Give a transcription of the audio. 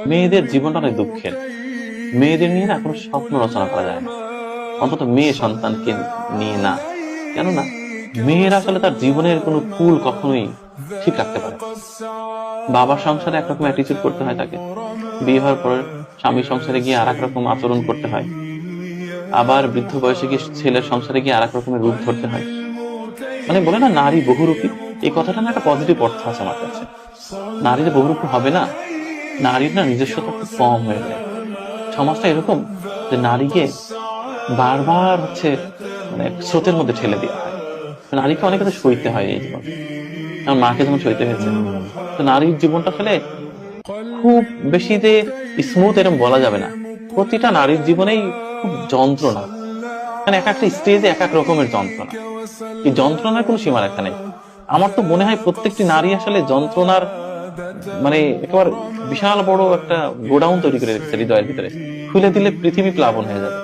মেয়েদের জীবনটা অনেক দুঃখের। মেয়েদের নিয়ে না কোনো স্বপ্ন রচনা করা যায় না, অন্তত মেয়ে সন্তানকে নিয়ে না। কেননা মেয়ের আসলে তার জীবনের কোনো কুল কখনোই ঠিক রাখতে পারে না। বাবার সংসারে একরকম অ্যাটিচিউড করতে হয় তাকে, বিয়ে হওয়ার পর স্বামী সংসারে গিয়ে আর এক রকম আচরণ করতে হয়, আবার বৃদ্ধ বয়সে গিয়ে ছেলের সংসারে গিয়ে আর এক রকমের রূপ ধরতে হয়। মানে বলে না নারী বহুরূপী, এই কথাটা না একটা পজিটিভ অর্থ আছে আমার কাছে। নারী যে বহুরূপী হবে না, নারীর না নিজস্বতা খুব কম হয়ে যায়। সমাজটা এরকম যে নারীকে বারবার মানে স্রোতের মধ্যে ঠেলে দেওয়া হয়। নারীকে অনেক কিছু সইতে হয় এই জীবন, আমার মাকে যেমন সইতে হয়েছে। তো নারীর জীবনটা আসলে খুব বেশি যে স্মুথ এরকম বলা যাবে না। প্রতিটা নারীর জীবনেই খুব যন্ত্রণা, মানে এক একটা স্টেজে এক এক রকমের যন্ত্রণা। এই যন্ত্রণার কোনো সীমারেখা নেই। আমার তো মনে হয় প্রত্যেকটি নারী আসলে যন্ত্রণার মানে একেবারে বিশাল বড় একটা গোডাউন তৈরি করে রেখেছে হৃদয়ের ভিতরে। খুলে দিলে পৃথিবী প্লাবন হয়ে যাবে।